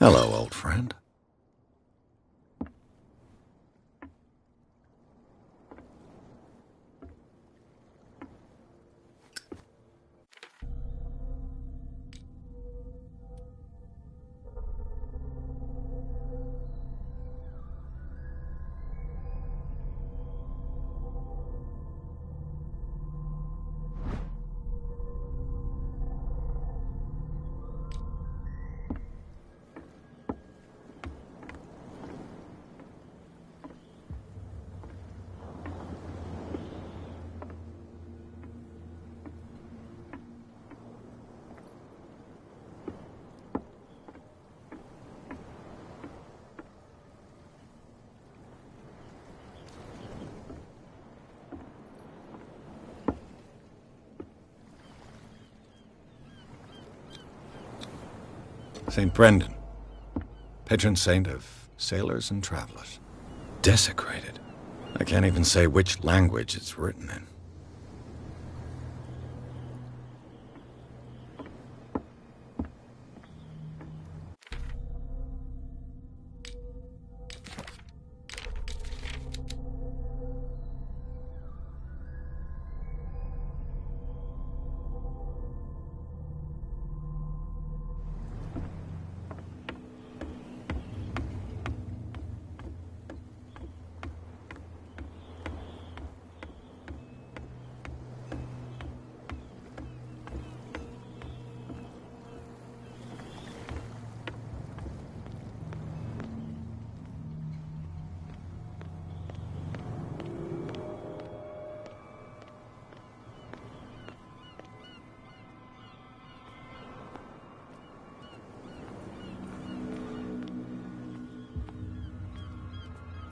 Hello, old friend. St. Brendan, patron saint of sailors and travelers. Desecrated. I can't even say which language it's written in.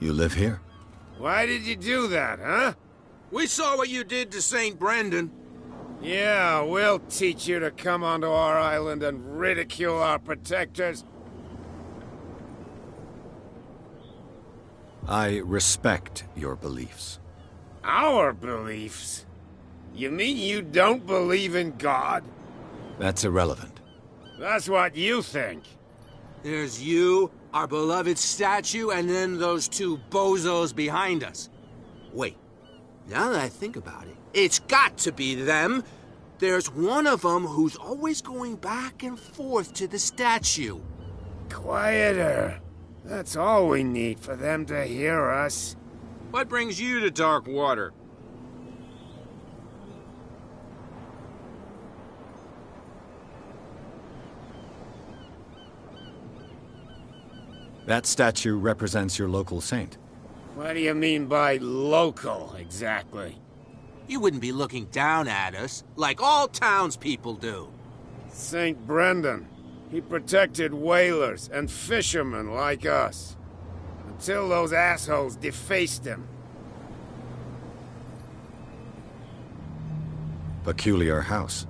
You live here? Why did you do that, huh? We saw what you did to St. Brendan. Yeah, we'll teach you to come onto our island and ridicule our protectors. I respect your beliefs. Our beliefs? You mean you don't believe in God? That's irrelevant. That's what you think. There's you, our beloved statue, and then those two bozos behind us. Wait, now that I think about it, it's got to be them. There's one of them who's always going back and forth to the statue. Quieter. That's all we need for them to hear us. What brings you to dark water? That statue represents your local saint. What do you mean by local, exactly? You wouldn't be looking down at us, like all townspeople do. St. Brendan. He protected whalers and fishermen like us. Until those assholes defaced him. Peculiar house.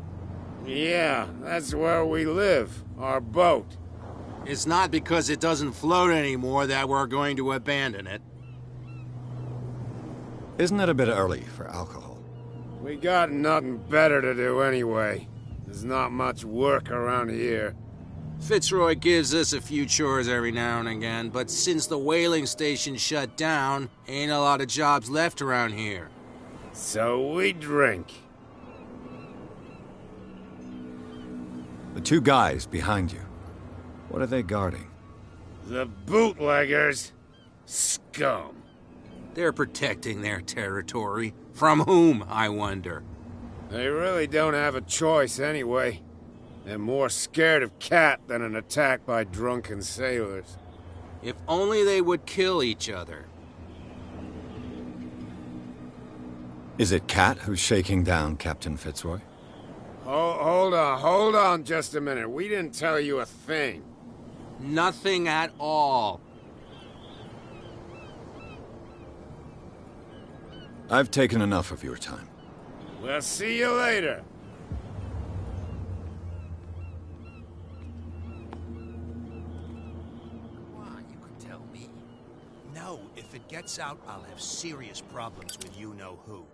Yeah, that's where we live. Our boat. It's not because it doesn't float anymore that we're going to abandon it. Isn't it a bit early for alcohol? We got nothing better to do anyway. There's not much work around here. Fitzroy gives us a few chores every now and again, but since the whaling station shut down, ain't a lot of jobs left around here. So we drink. The two guys behind you. What are they guarding? The bootleggers. Scum. They're protecting their territory. From whom, I wonder? They really don't have a choice anyway. They're more scared of Cat than an attack by drunken sailors. If only they would kill each other. Is it Cat who's shaking down Captain Fitzroy? Hold on just a minute. We didn't tell you a thing. Nothing at all. I've taken enough of your time. We'll see you later. Come on, you can tell me. No, if it gets out, I'll have serious problems with you-know-who.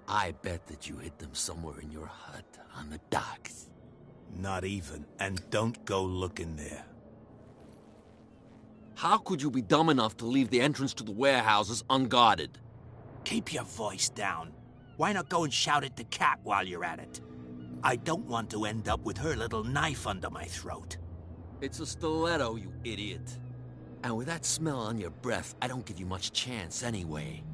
I bet that you hid them somewhere in your hut on the docks. Not even, and don't go looking there. How could you be dumb enough to leave the entrance to the warehouses unguarded? Keep your voice down. Why not go and shout at the cat while you're at it? I don't want to end up with her little knife under my throat. It's a stiletto, you idiot. And with that smell on your breath, I don't give you much chance anyway.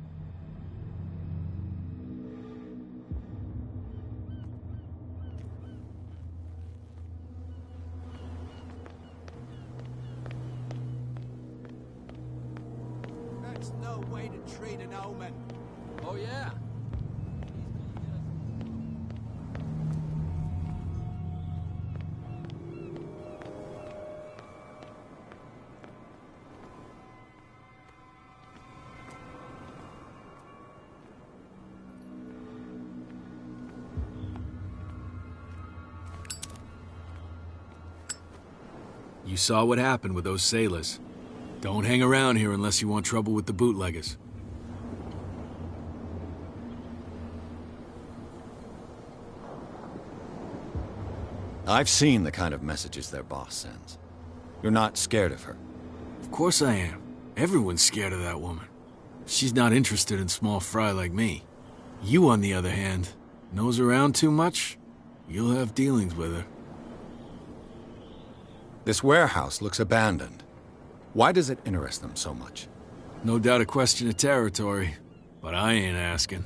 That's no way to treat an omen. Oh, yeah? You saw what happened with those sailors. Don't hang around here unless you want trouble with the bootleggers. I've seen the kind of messages their boss sends. You're not scared of her. Of course I am. Everyone's scared of that woman. She's not interested in small fry like me. You, on the other hand, nose around too much, you'll have dealings with her. This warehouse looks abandoned. Why does it interest them so much? No doubt a question of territory, but I ain't asking.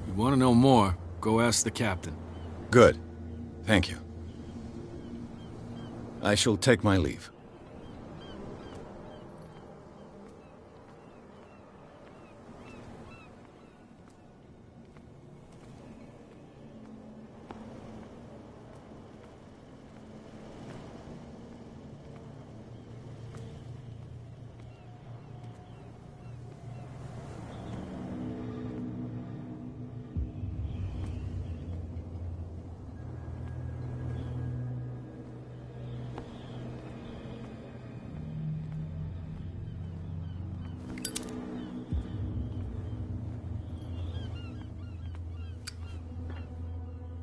You want to know more, go ask the captain. Good. Thank you. I shall take my leave.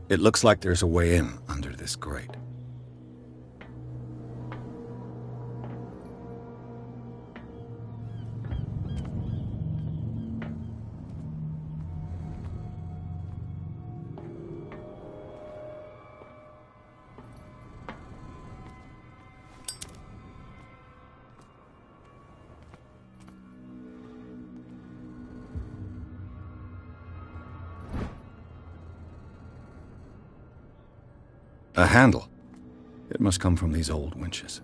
It looks like there's a way in under this grate. A handle. It must come from these old winches.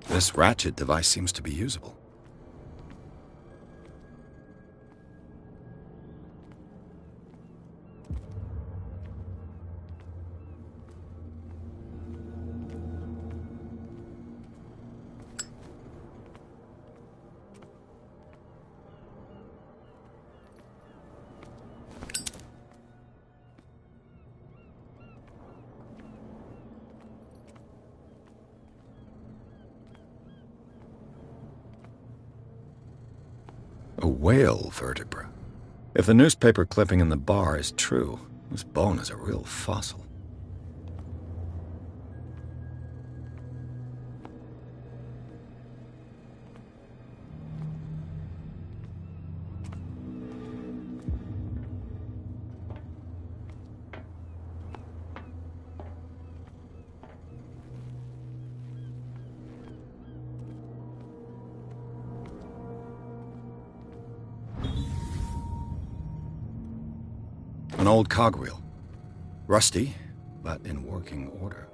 This ratchet device seems to be usable. A whale vertebra. If the newspaper clipping in the bar is true, this bone is a real fossil. An old cogwheel. Rusty, but in working order.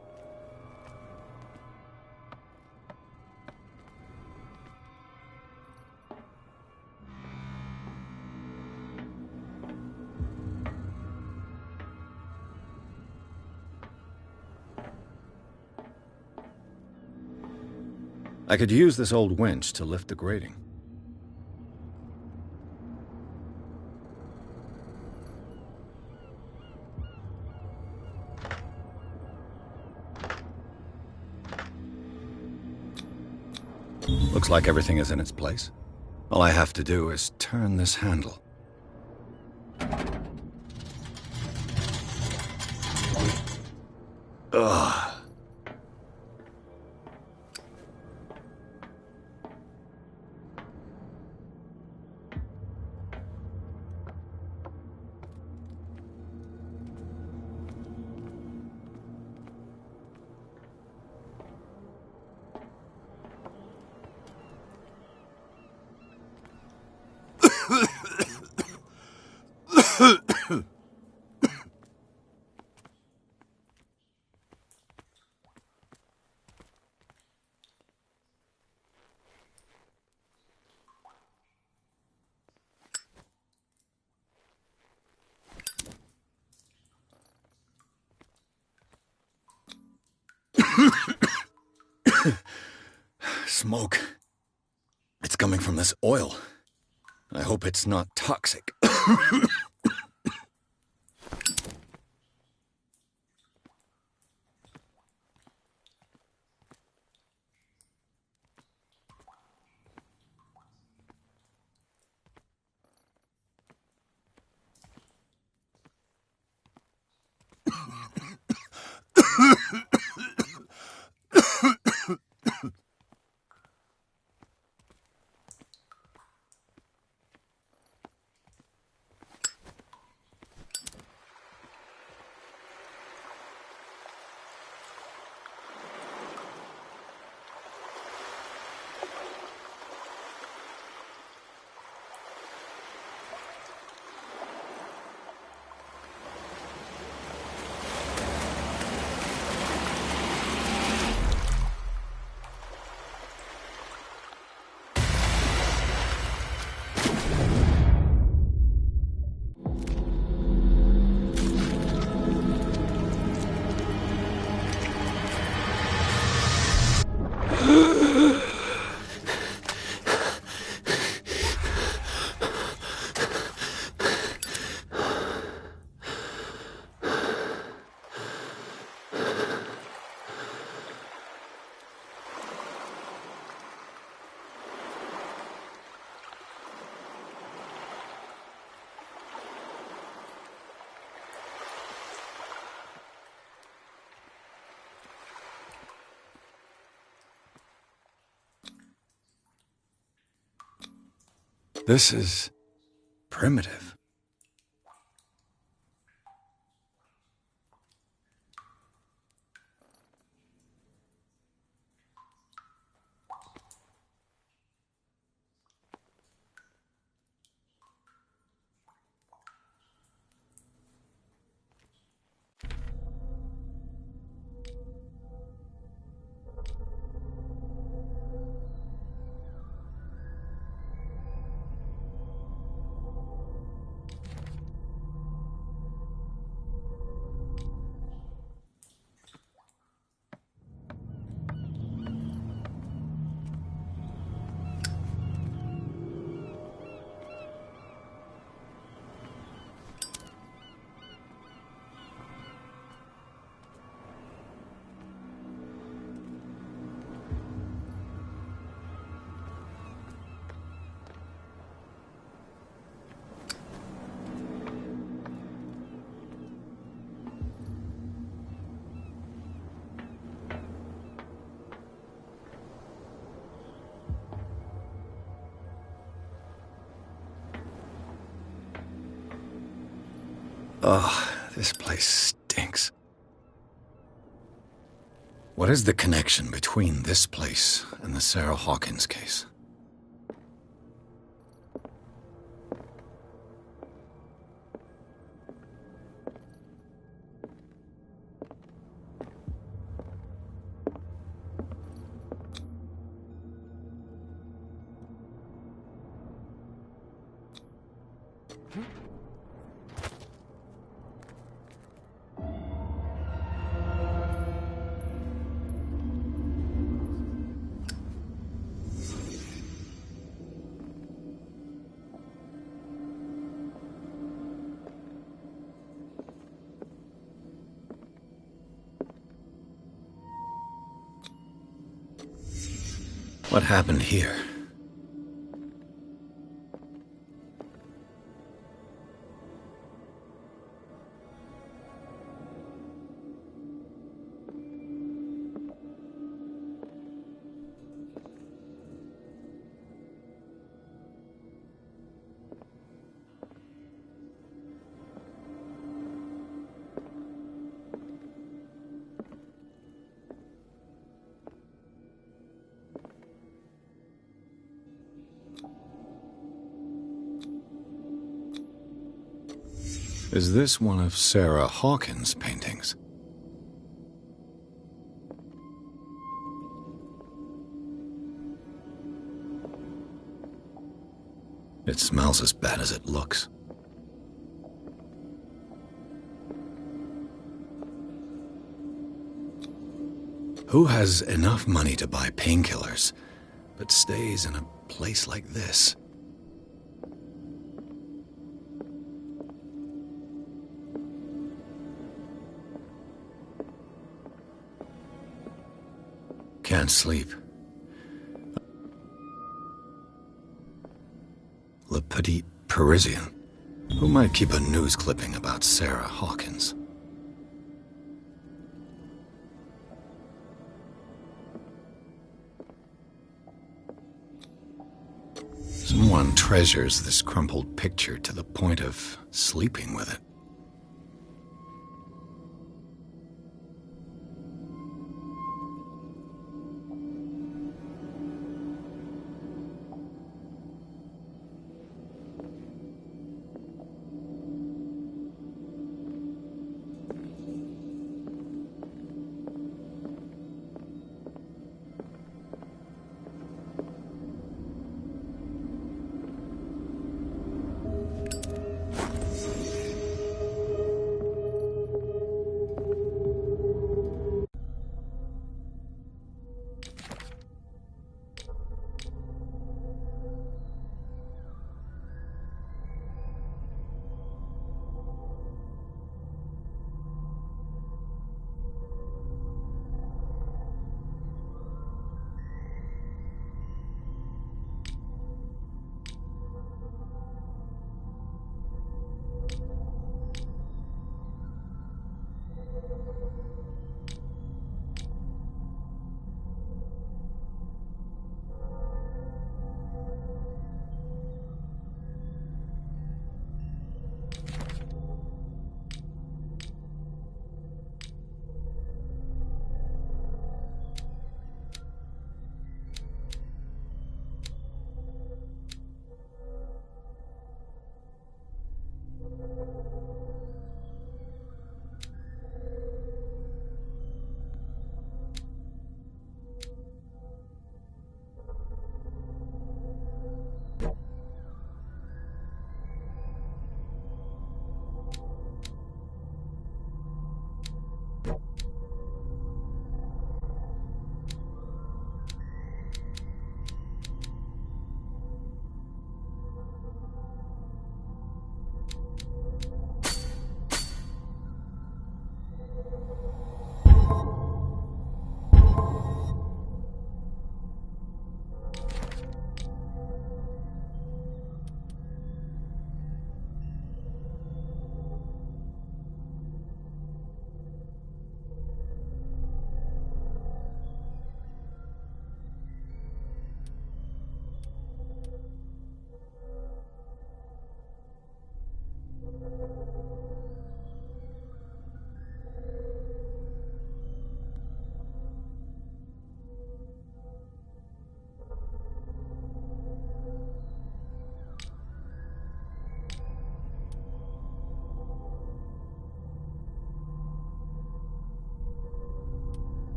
I could use this old winch to lift the grating. Looks like everything is in its place. All I have to do is turn this handle. Ugh. Smoke. It's coming from this oil. I hope it's not toxic. This is primitive. Ugh, this place stinks. What is the connection between this place and the Sarah Hawkins case? What happened here? Is this one of Sarah Hawkins' paintings? It smells as bad as it looks. Who has enough money to buy painkillers, but stays in a place like this? Can't sleep. Le Petit Parisien. Who might keep a news clipping about Sarah Hawkins? Someone treasures this crumpled picture to the point of sleeping with it.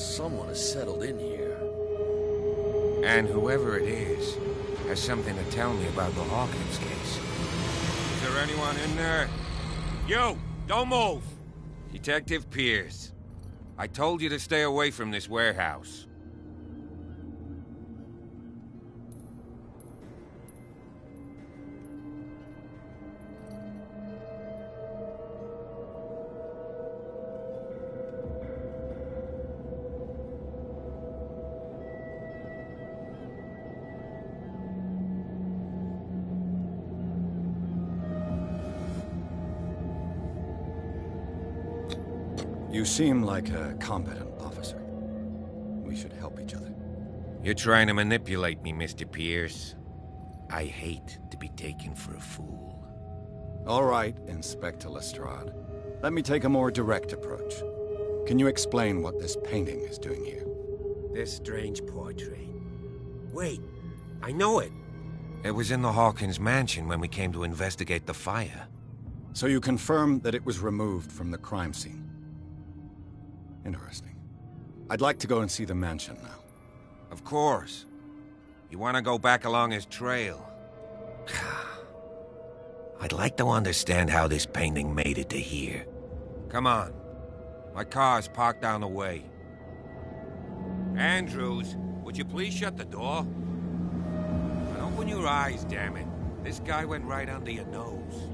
Someone has settled in here. And whoever it is has something to tell me about the Hawkins case. Is there anyone in there? You! Don't move! Detective Pierce. I told you to stay away from this warehouse. You seem like a competent officer. We should help each other. You're trying to manipulate me, Mr. Pierce. I hate to be taken for a fool. All right, Inspector Lestrade. Let me take a more direct approach. Can you explain what this painting is doing here? This strange portrait. Wait, I know it. It was in the Hawkins mansion when we came to investigate the fire. So you confirm that it was removed from the crime scene? Interesting. I'd like to go and see the mansion now. Of course. You want to go back along his trail? I'd like to understand how this painting made it to here. Come on. My car's parked down the way. Andrews, would you please shut the door? And open your eyes, damn it. This guy went right under your nose.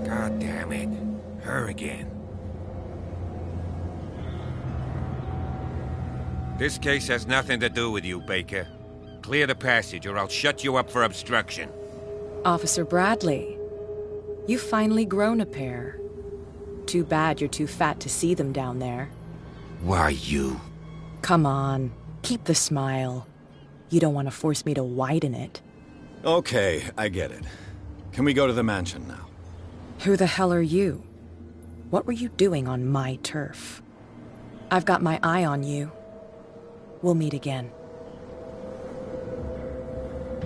God damn it. Her again. This case has nothing to do with you, Baker. Clear the passage, or I'll shut you up for obstruction. Officer Bradley, you've finally grown a pair. Too bad you're too fat to see them down there. Why, you? Come on, keep the smile. You don't want to force me to widen it. Okay, I get it. Can we go to the mansion now? Who the hell are you? What were you doing on my turf? I've got my eye on you. We'll meet again.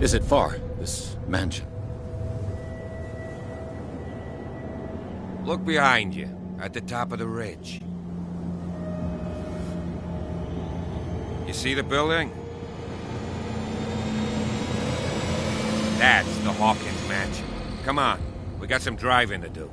Is it far, this mansion? Look behind you, at the top of the ridge. You see the building? That's the Hawkins mansion. Come on, we got some driving to do.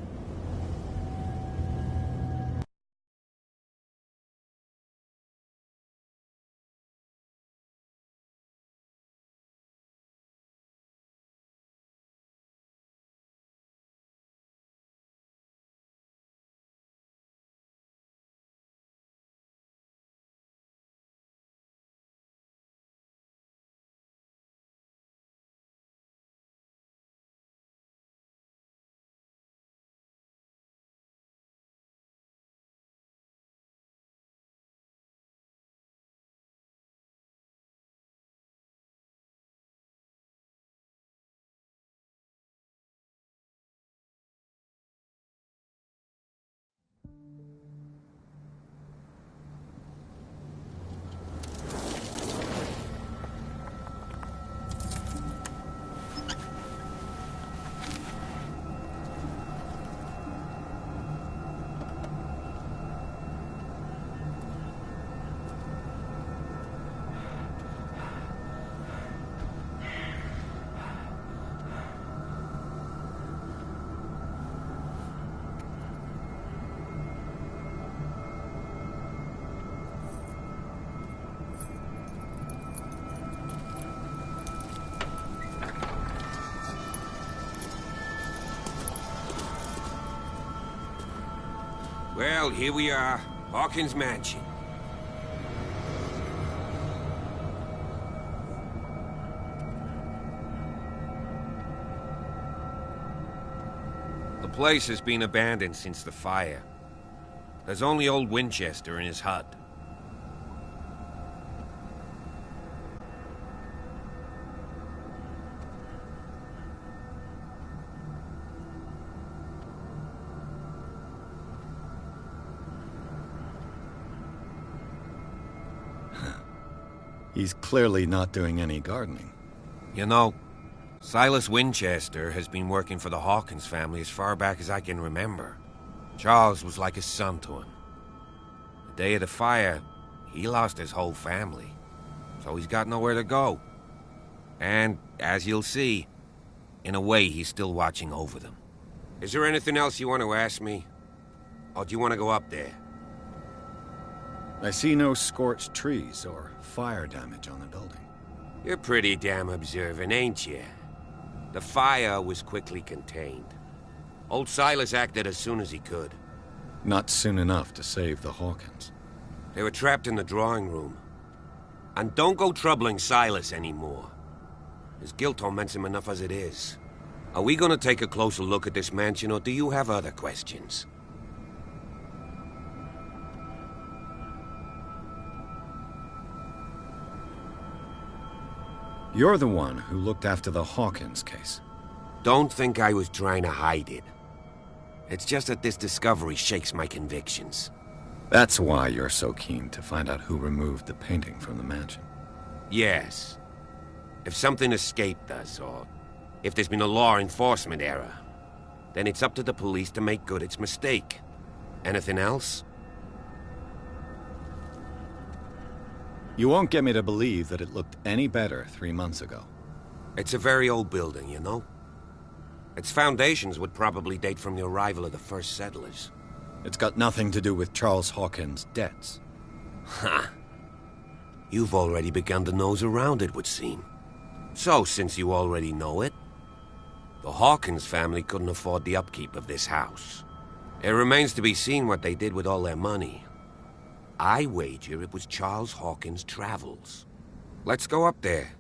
Well, here we are, Hawkins Mansion. The place has been abandoned since the fire. There's only old Winchester in his hut. He's clearly not doing any gardening. You know, Silas Winchester has been working for the Hawkins family as far back as I can remember. Charles was like a son to him. day of the fire, he lost his whole family. So he's got nowhere to go. And, as you'll see, in a way, he's still watching over them. Is there anything else you want to ask me? Or do you want to go up there? I see no scorched trees or fire damage on the building. You're pretty damn observant, ain't you? The fire was quickly contained. Old Silas acted as soon as he could. Not soon enough to save the Hawkins. They were trapped in the drawing room. And don't go troubling Silas anymore. His guilt torments him enough as it is. Are we gonna take a closer look at this mansion, or do you have other questions? You're the one who looked after the Hawkins case. Don't think I was trying to hide it. It's just that this discovery shakes my convictions. That's why you're so keen to find out who removed the painting from the mansion. Yes. If something escaped us, or if there's been a law enforcement error, then it's up to the police to make good its mistake. Anything else? You won't get me to believe that it looked any better 3 months ago. It's a very old building, you know? Its foundations would probably date from the arrival of the first settlers. It's got nothing to do with Charles Hawkins' debts. Ha! You've already begun to nose around, it would seem. So, since you already know it, the Hawkins family couldn't afford the upkeep of this house. It remains to be seen what they did with all their money. I wager it was Charles Hawkins' travels. Let's go up there.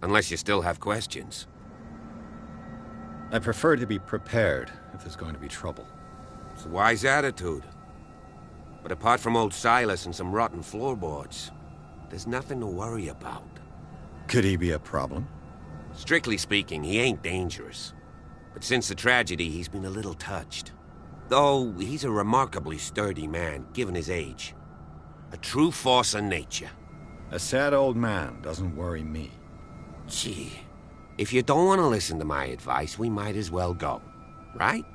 Unless you still have questions. I prefer to be prepared if there's going to be trouble. It's a wise attitude. But apart from old Silas and some rotten floorboards, there's nothing to worry about. Could he be a problem? Strictly speaking, he ain't dangerous. But since the tragedy, he's been a little touched. Though he's a remarkably sturdy man, given his age. A true force of nature. A sad old man doesn't worry me. Gee, if you don't want to listen to my advice, we might as well go. Right?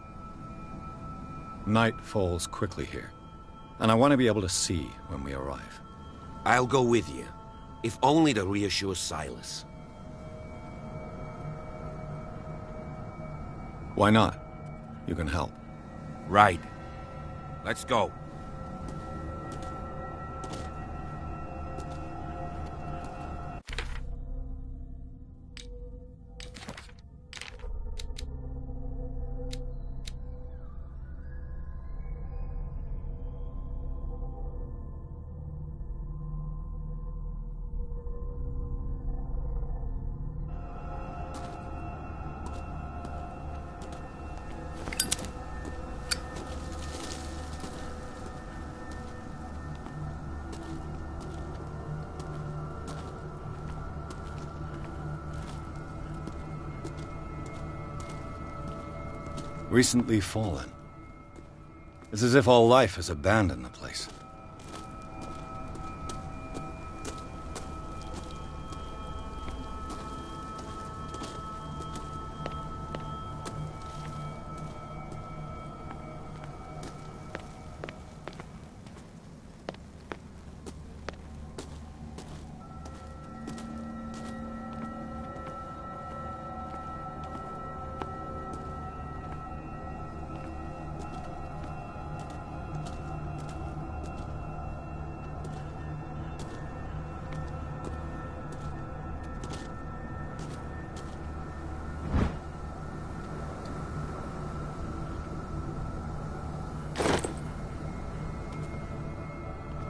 Night falls quickly here, and I want to be able to see when we arrive. I'll go with you, if only to reassure Silas. Why not? You can help. Right. Let's go. Recently fallen. It's as if all life has abandoned the place.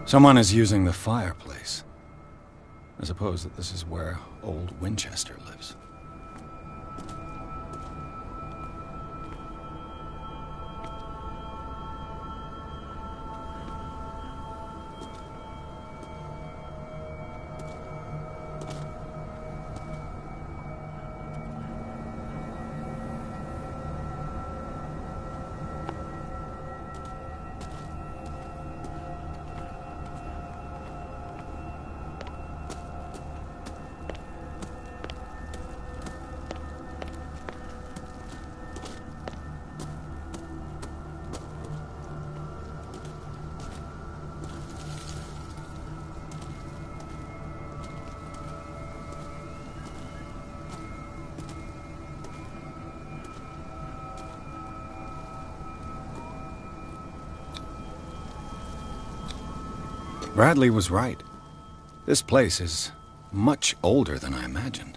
Someone is using the fireplace. I suppose that this is where old Winchester lives. Bradley was right. This place is much older than I imagined.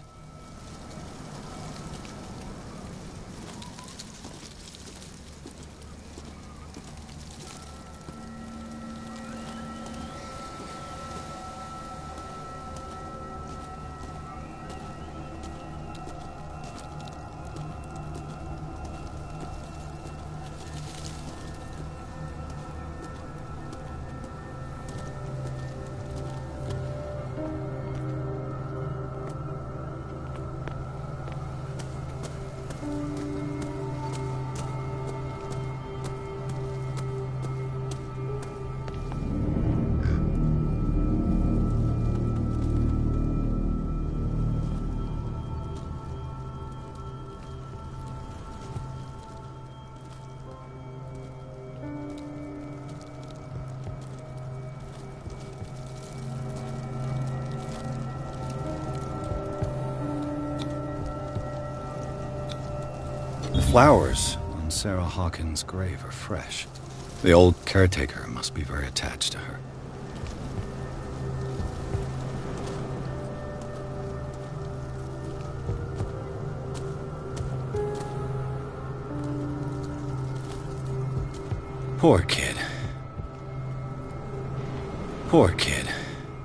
The flowers on Sarah Hawkins' grave are fresh. The old caretaker must be very attached to her. Poor kid. Poor kid.